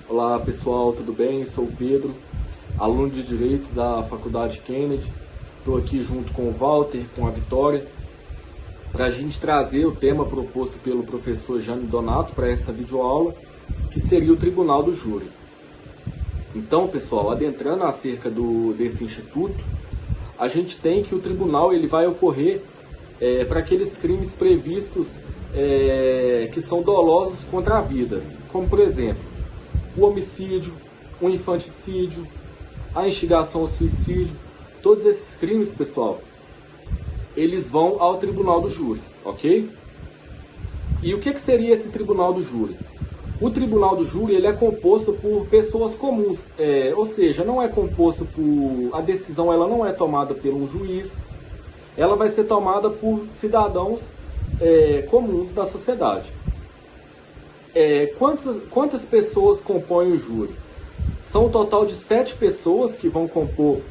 Olá pessoal, tudo bem? Sou o Pedro, aluno de Direito da Faculdade Kennedy. Estou aqui junto com o Walter, com a Vitória, para a gente trazer o tema proposto pelo professor Jânio Donato para essa videoaula, que seria o Tribunal do Júri. Então, pessoal, adentrando acerca desse instituto, a gente tem que o tribunal ele vai ocorrer para aqueles crimes previstos que são dolosos contra a vida, como por exemplo, o homicídio, o infanticídio, a instigação ao suicídio. Todos esses crimes, pessoal, eles vão ao tribunal do júri, ok? E o que seria esse tribunal do júri? O tribunal do júri ele é composto por pessoas comuns, ou seja, não é composto por... A decisão ela não é tomada por um juiz, ela vai ser tomada por cidadãos comuns da sociedade. Quantas pessoas compõem o júri? São um total de 7 pessoas que vão compor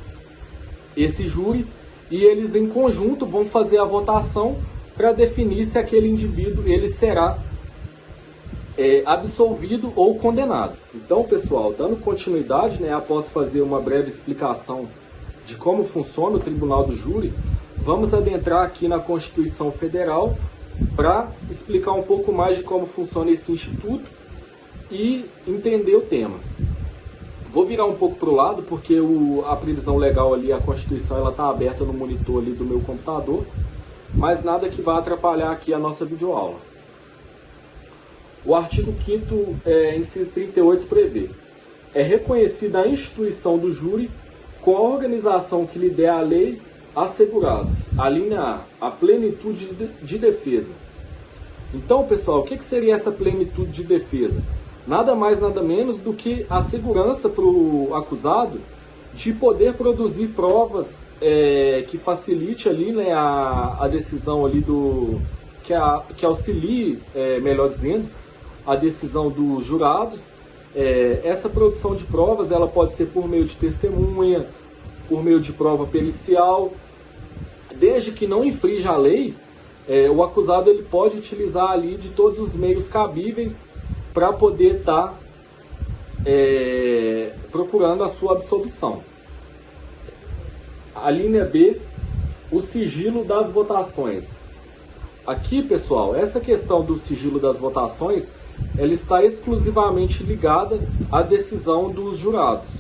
esse júri e eles em conjunto vão fazer a votação para definir se aquele indivíduo ele será absolvido ou condenado. Então, pessoal, dando continuidade, após fazer uma breve explicação de como funciona o Tribunal do Júri, vamos adentrar aqui na Constituição Federal para explicar um pouco mais de como funciona esse instituto e entender o tema. Vou virar um pouco para o lado, porque a previsão legal ali, a Constituição, ela está aberta no monitor ali do meu computador, mas nada que vá atrapalhar aqui a nossa videoaula. O artigo 5º, inciso 38, prevê: é reconhecida a instituição do júri com a organização que lhe der a lei assegurados. A linha A, a plenitude de defesa. Então, pessoal, o que seria essa plenitude de defesa? Nada mais, nada menos do que a segurança para o acusado de poder produzir provas que facilite ali, a decisão ali que auxilie, melhor dizendo, a decisão dos jurados. Essa produção de provas ela pode ser por meio de testemunha, por meio de prova pericial, desde que não infrinja a lei. O acusado ele pode utilizar ali de todos os meios cabíveis para poder estar procurando a sua absolvição. A linha B, o sigilo das votações. Aqui, pessoal, essa questão do sigilo das votações, ela está exclusivamente ligada à decisão dos jurados.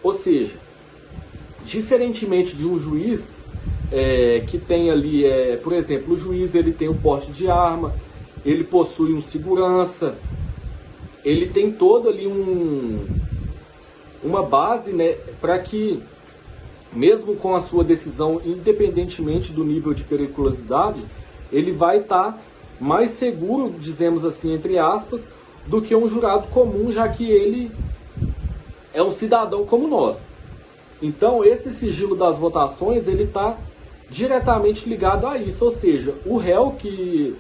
Ou seja, diferentemente de um juiz que tem ali, por exemplo, o juiz ele tem o porte de arma, ele possui um segurança, ele tem todo ali uma base, para que, mesmo com a sua decisão, independentemente do nível de periculosidade, ele vai estar mais seguro, dizemos assim, entre aspas, do que um jurado comum, já que ele é um cidadão como nós. Então, esse sigilo das votações, ele está diretamente ligado a isso, ou seja, o réu que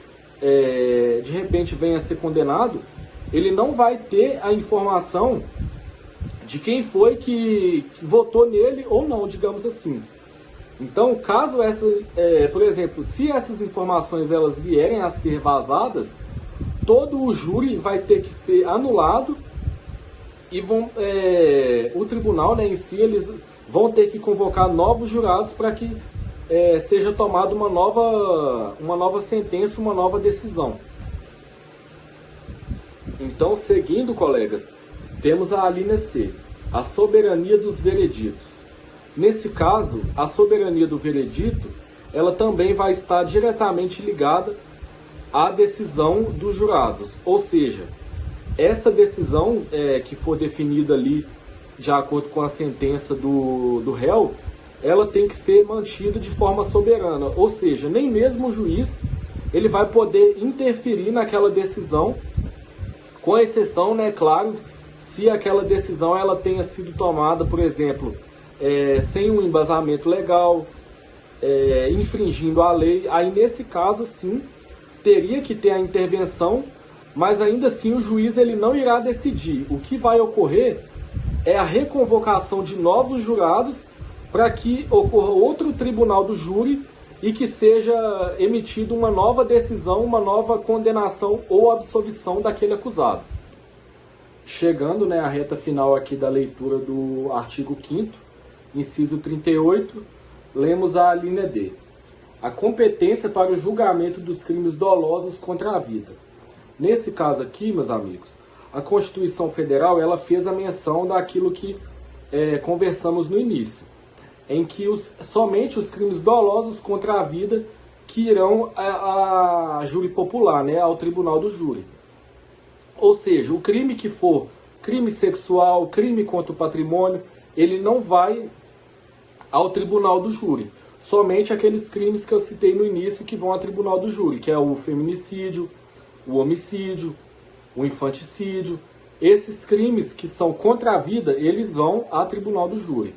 de repente venha a ser condenado, ele não vai ter a informação de quem foi que votou nele ou não, digamos assim. Então, caso por exemplo, se essas informações elas vierem a ser vazadas, todo o júri vai ter que ser anulado e o tribunal, em si, eles vão ter que convocar novos jurados para que seja tomada uma nova sentença, uma nova decisão. Então, seguindo, colegas, temos a linha C, a soberania dos vereditos. Nesse caso, a soberania do veredito, ela também vai estar diretamente ligada à decisão dos jurados. Ou seja, essa decisão que for definida ali de acordo com a sentença do réu, ela tem que ser mantida de forma soberana. Ou seja, nem mesmo o juiz ele vai poder interferir naquela decisão, com exceção, claro, se aquela decisão ela tenha sido tomada, por exemplo, sem um embasamento legal, infringindo a lei. Aí, nesse caso, sim, teria que ter a intervenção, mas ainda assim o juiz ele não irá decidir. O que vai ocorrer é a reconvocação de novos jurados para que ocorra outro tribunal do júri e que seja emitida uma nova decisão, uma nova condenação ou absolvição daquele acusado. chegando, né, à reta final aqui da leitura do artigo 5º, inciso 38, lemos a linha D. A competência para o julgamento dos crimes dolosos contra a vida. Nesse caso aqui, meus amigos, a Constituição Federal ela fez a menção daquilo que conversamos no início, em que somente os crimes dolosos contra a vida que irão a júri popular, né, ao tribunal do júri. Ou seja, o crime que for crime sexual, crime contra o patrimônio, ele não vai ao tribunal do júri. Somente aqueles crimes que eu citei no início que vão ao tribunal do júri, que é o feminicídio, o homicídio, o infanticídio. Esses crimes que são contra a vida, eles vão ao tribunal do júri.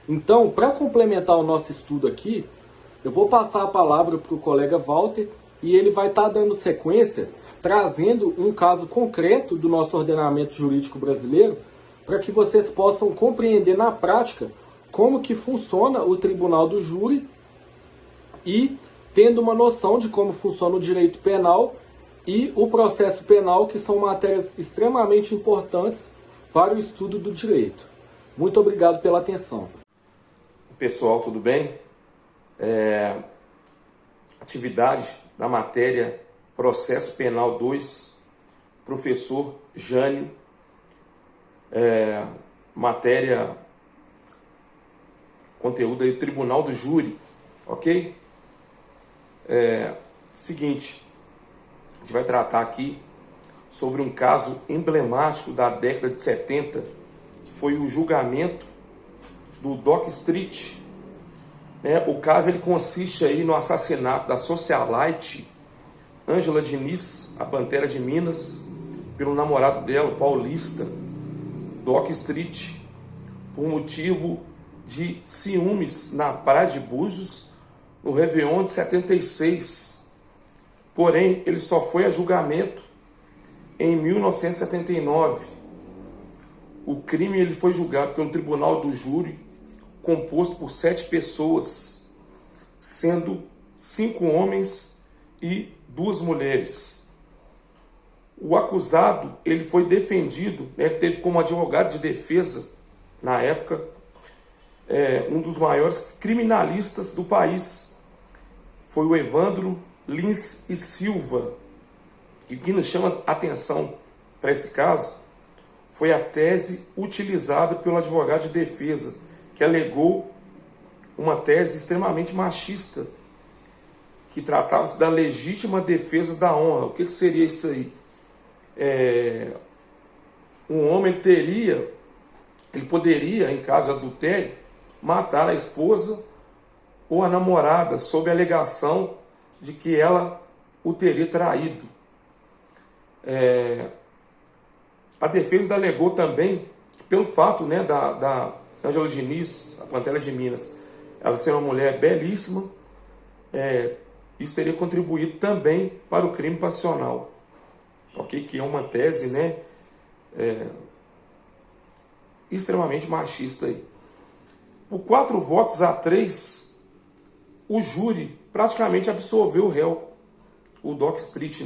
Então, para complementar o nosso estudo aqui, eu vou passar a palavra para o colega Walter e ele vai estar dando sequência, trazendo um caso concreto do nosso ordenamento jurídico brasileiro, para que vocês possam compreender na prática como que funciona o tribunal do júri e tendo uma noção de como funciona o direito penal e o processo penal, que são matérias extremamente importantes para o estudo do direito. Muito obrigado pela atenção. Pessoal, tudo bem? Atividade da matéria Processo Penal 2, professor Jânio, matéria, conteúdo aí, Tribunal do Júri, ok? Seguinte, a gente vai tratar aqui sobre um caso emblemático da década de 70, que foi o julgamento do Dock Street. O caso ele consiste aí no assassinato da socialite Ângela Diniz, a Pantera de Minas, pelo namorado dela, o paulista, Dock Street, por motivo de ciúmes na Praia de Búzios, no Réveillon de 76. Porém, ele só foi a julgamento em 1979. O crime ele foi julgado pelo Tribunal do Júri, composto por 7 pessoas, sendo 5 homens e 2 mulheres. O acusado ele foi defendido, teve como advogado de defesa, na época, um dos maiores criminalistas do país, foi o Evandro Lins e Silva. E o que nos chama a atenção para esse caso foi a tese utilizada pelo advogado de defesa, que alegou uma tese extremamente machista, que tratava-se da legítima defesa da honra. O que seria isso aí? Um homem ele poderia, em caso de adultério, matar a esposa ou a namorada sob a alegação de que ela o teria traído. A defesa alegou também, pelo fato da Ângela Diniz, a Pantera de Minas, ela ser uma mulher belíssima, isso teria contribuído também para o crime passional, ok? Que é uma tese extremamente machista aí. Por 4 votos a 3, o júri praticamente absolveu o réu, o Dock Street,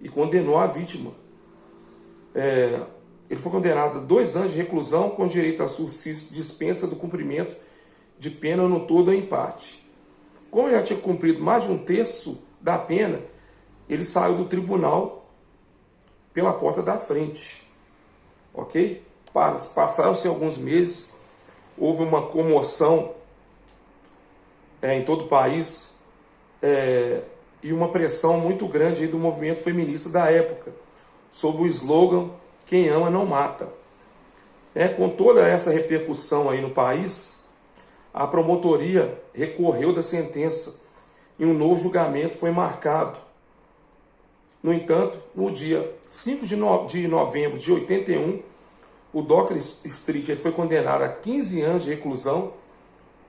e condenou a vítima. Ele foi condenado a 2 anos de reclusão com direito a subsídio, dispensa do cumprimento de pena no todo ou em parte. Como ele já tinha cumprido mais de 1/3 da pena, ele saiu do tribunal pela porta da frente, ok? Passaram-se alguns meses, houve uma comoção em todo o país e uma pressão muito grande aí do movimento feminista da época, sob o slogan "Quem ama não mata". Com toda essa repercussão aí no país, a promotoria recorreu da sentença e um novo julgamento foi marcado. No entanto, no dia 5 de novembro de 81, o Dock Street foi condenado a 15 anos de reclusão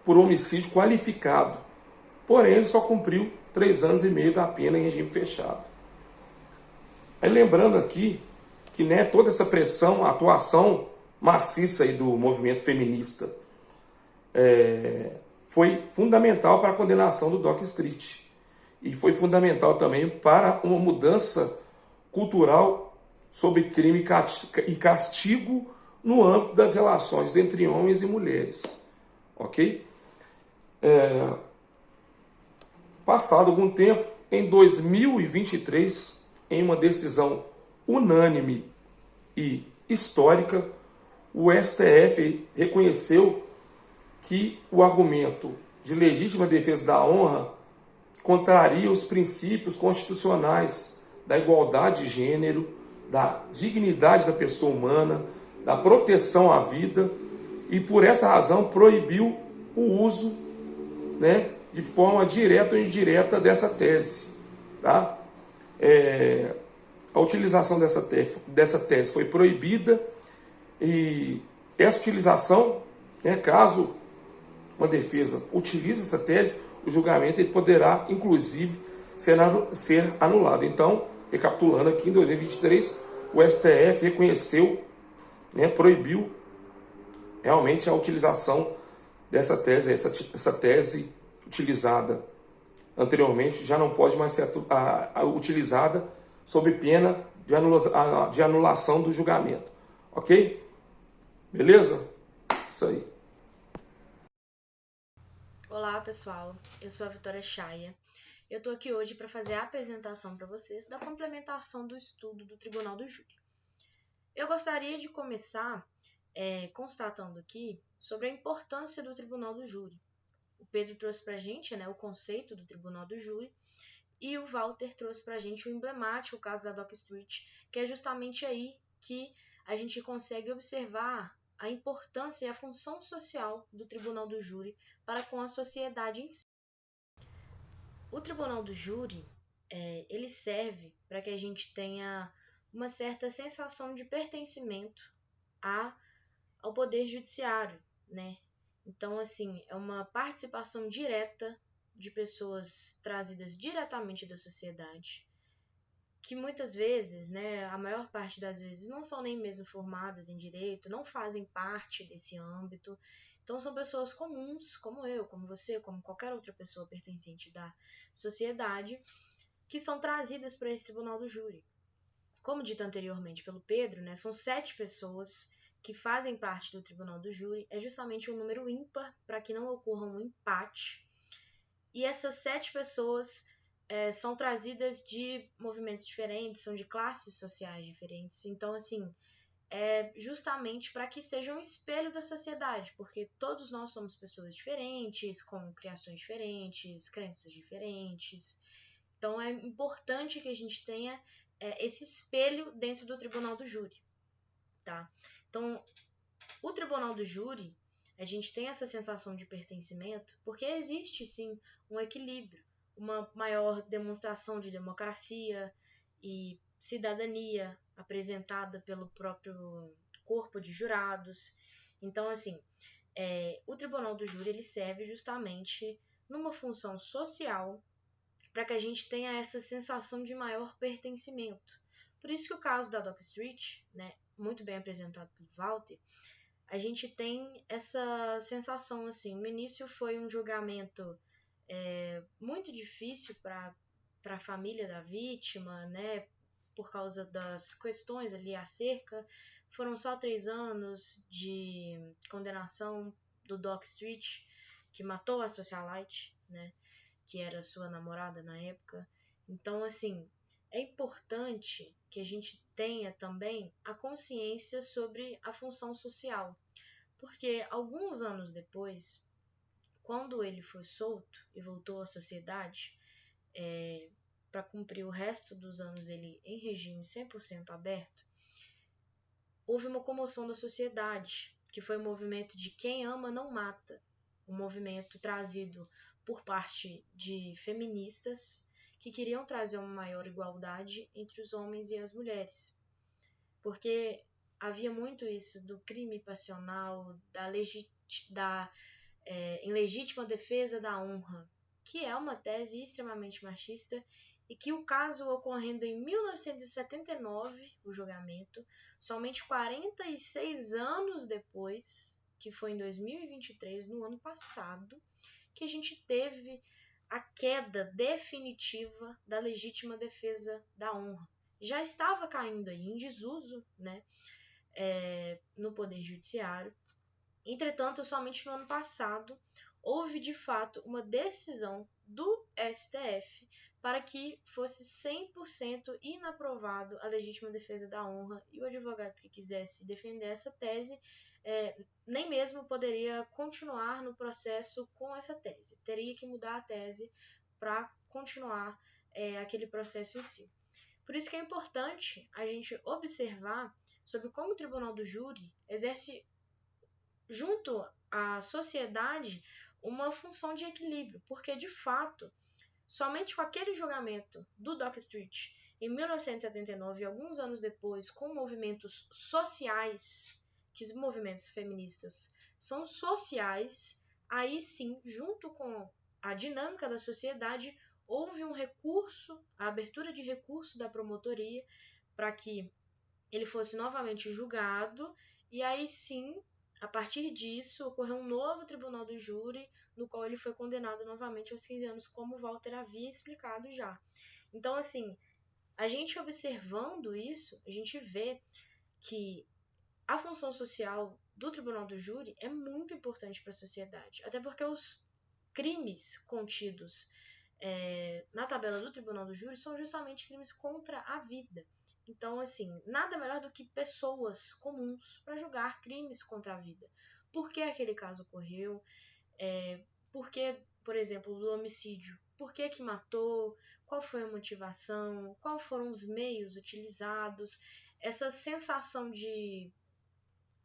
por homicídio qualificado. Porém, ele só cumpriu 3 anos e meio da pena em regime fechado. Aí, lembrando aqui que toda essa pressão, a atuação maciça aí do movimento feminista foi fundamental para a condenação do Dock Street. E foi fundamental também para uma mudança cultural sobre crime e castigo no âmbito das relações entre homens e mulheres. Ok? Passado algum tempo, em 2023, em uma decisão unânime e histórica, o STF reconheceu que o argumento de legítima defesa da honra contraria os princípios constitucionais da igualdade de gênero, da dignidade da pessoa humana, da proteção à vida, e por essa razão proibiu o uso, né, de forma direta ou indireta dessa tese. Tá? A utilização dessa tese foi proibida, e essa utilização, né, caso uma defesa utilize essa tese, o julgamento ele poderá, inclusive, ser anulado. Então, recapitulando aqui, em 2023, o STF reconheceu, né, proibiu realmente a utilização dessa tese. Essa tese utilizada anteriormente já não pode mais ser utilizada sob pena de anulação do julgamento. Ok? Beleza? Isso aí. Olá pessoal, eu sou a Vitória Chaia. Eu estou aqui hoje para fazer a apresentação para vocês da complementação do estudo do Tribunal do Júri. Eu gostaria de começar constatando aqui sobre a importância do Tribunal do Júri. O Pedro trouxe para a gente, né, o conceito do Tribunal do Júri, e o Walter trouxe para a gente o emblemático caso da Dock Street, que é justamente aí que a gente consegue observar a importância e a função social do Tribunal do Júri para com a sociedade em si. O Tribunal do Júri, ele serve para que a gente tenha uma certa sensação de pertencimento ao Poder Judiciário, né? Então, assim, é uma participação direta de pessoas trazidas diretamente da sociedade, que muitas vezes, né, a maior parte das vezes, não são nem mesmo formadas em direito, não fazem parte desse âmbito. Então, são pessoas comuns, como eu, como você, como qualquer outra pessoa pertencente da sociedade, que são trazidas para esse Tribunal do Júri. Como dito anteriormente pelo Pedro, né, são 7 pessoas que fazem parte do Tribunal do Júri. É justamente um número ímpar para que não ocorra um empate. E essas 7 pessoas são trazidas de movimentos diferentes, são de classes sociais diferentes. Então, assim, é justamente para que seja um espelho da sociedade, porque todos nós somos pessoas diferentes, com criações diferentes, crenças diferentes. Então, é importante que a gente tenha esse espelho dentro do Tribunal do Júri, tá? Então, o Tribunal do Júri, a gente tem essa sensação de pertencimento porque existe, sim, um equilíbrio, uma maior demonstração de democracia e cidadania apresentada pelo próprio corpo de jurados. Então, assim, o Tribunal do Júri ele serve justamente numa função social para que a gente tenha essa sensação de maior pertencimento. Por isso que o caso da Dock Street, né, muito bem apresentado pelo Walter, a gente tem essa sensação, assim, no início foi um julgamento muito difícil para a família da vítima, né, por causa das questões ali acerca. Foram só 3 anos de condenação do Dock Street, que matou a socialite, né, que era sua namorada na época. Então, assim, é importante que a gente tenha também a consciência sobre a função social, porque alguns anos depois, quando ele foi solto e voltou à sociedade, para cumprir o resto dos anos dele em regime 100% aberto, houve uma comoção da sociedade, que foi o movimento de Quem Ama Não Mata, um movimento trazido por parte de feministas que queriam trazer uma maior igualdade entre os homens e as mulheres. Porque havia muito isso do crime passional, da em legítima defesa da honra, que é uma tese extremamente machista e que o caso ocorrendo em 1979, o julgamento, somente 46 anos depois, que foi em 2023, no ano passado, que a gente teve a queda definitiva da legítima defesa da honra. já estava caindo aí em desuso, né, no Poder Judiciário. Entretanto, somente no ano passado houve de fato uma decisão do STF para que fosse 100% inaprovado a legítima defesa da honra, e o advogado que quisesse defender essa tese nem mesmo poderia continuar no processo com essa tese, teria que mudar a tese para continuar aquele processo em si. Por isso que é importante a gente observar sobre como o Tribunal do Júri exerce junto à sociedade uma função de equilíbrio, porque de fato, somente com aquele julgamento do Dock Street em 1979 e alguns anos depois, com movimentos sociais, que os movimentos feministas são sociais, aí sim, junto com a dinâmica da sociedade, houve um recurso, a abertura de recurso da promotoria para que ele fosse novamente julgado, e aí sim, a partir disso, ocorreu um novo tribunal do júri, no qual ele foi condenado novamente aos 15 anos, como o Walter havia explicado já. Então, assim, a gente observando isso, a gente vê que a função social do tribunal do júri é muito importante para a sociedade, até porque os crimes contidos na tabela do tribunal do júri são justamente crimes contra a vida. Então, assim, nada melhor do que pessoas comuns para julgar crimes contra a vida. Por que aquele caso ocorreu? Por que, por exemplo, do homicídio? Por que matou? Qual foi a motivação? Quais foram os meios utilizados? Essa sensação de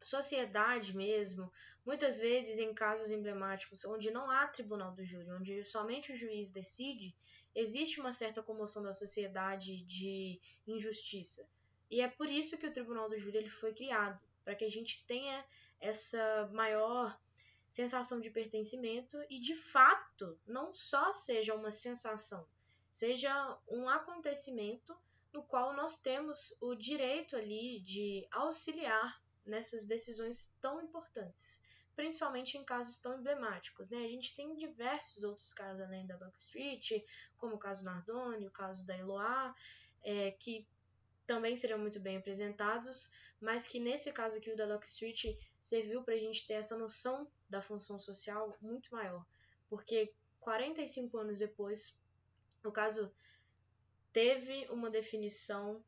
sociedade mesmo, muitas vezes em casos emblemáticos onde não há tribunal do júri, onde somente o juiz decide, existe uma certa comoção da sociedade de injustiça. E é por isso que o tribunal do júri ele foi criado, para que a gente tenha essa maior sensação de pertencimento e, de fato, não só seja uma sensação, seja um acontecimento no qual nós temos o direito ali de auxiliar nessas decisões tão importantes, principalmente em casos tão emblemáticos, né? A gente tem diversos outros casos além da Dock Street, como o caso Nardoni, o caso da Eloá, que também seriam muito bem apresentados, mas que nesse caso aqui o da Dock Street serviu para a gente ter essa noção da função social muito maior, porque 45 anos depois, o caso teve uma definição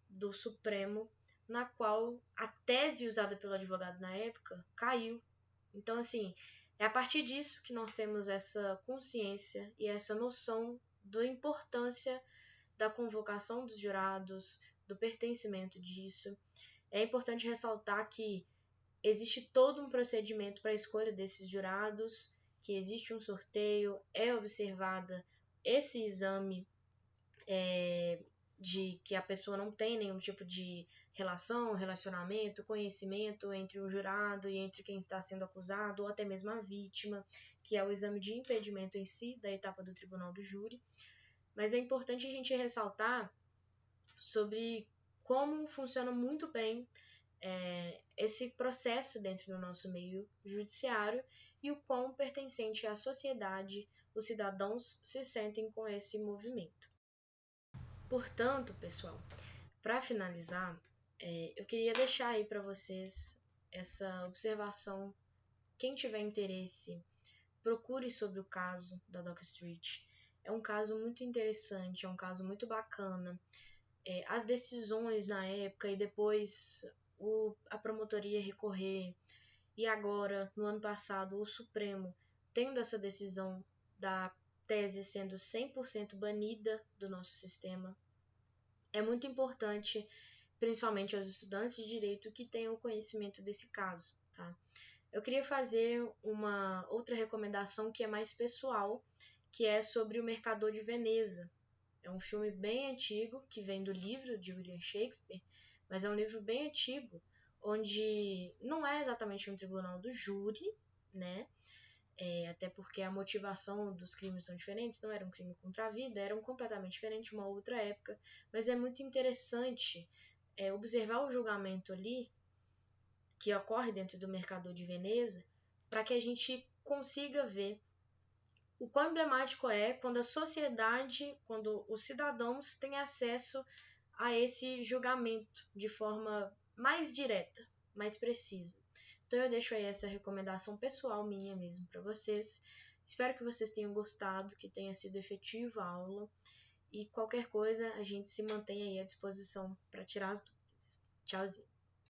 do Supremo na qual a tese usada pelo advogado na época caiu. Então, assim, é a partir disso que nós temos essa consciência e essa noção da importância da convocação dos jurados, do pertencimento disso. É importante ressaltar que existe todo um procedimento para a escolha desses jurados, que existe um sorteio, é observada esse exame de que a pessoa não tem nenhum tipo de relacionamento, conhecimento entre o jurado e entre quem está sendo acusado, ou até mesmo a vítima, que é o exame de impedimento em si, da etapa do tribunal do júri. Mas é importante a gente ressaltar sobre como funciona muito bem esse processo dentro do nosso meio judiciário e o quão pertencente à sociedade os cidadãos se sentem com esse movimento. Portanto, pessoal, para finalizar, eu queria deixar aí para vocês essa observação. Quem tiver interesse, procure sobre o caso da Dock Street. É um caso muito interessante, é um caso muito bacana. As decisões na época e depois a promotoria recorrer, e agora, no ano passado, o Supremo tendo essa decisão da tese sendo 100% banida do nosso sistema, é muito importante, principalmente aos estudantes de direito que tenham conhecimento desse caso, tá? Eu queria fazer uma outra recomendação que é mais pessoal, que é sobre O Mercador de Veneza. É um filme bem antigo, que vem do livro de William Shakespeare, mas é um livro bem antigo, onde não é exatamente um tribunal do júri, né? Até porque a motivação dos crimes são diferentes, não era um crime contra a vida, era completamente diferente, uma outra época, mas é muito interessante observar o julgamento ali, que ocorre dentro do Mercador de Veneza, para que a gente consiga ver o quão emblemático é quando a sociedade, quando os cidadãos têm acesso a esse julgamento de forma mais direta, mais precisa. Então eu deixo aí essa recomendação pessoal minha mesmo para vocês. Espero que vocês tenham gostado, que tenha sido efetiva a aula. E qualquer coisa, a gente se mantém aí à disposição para tirar as dúvidas. Tchauzinho!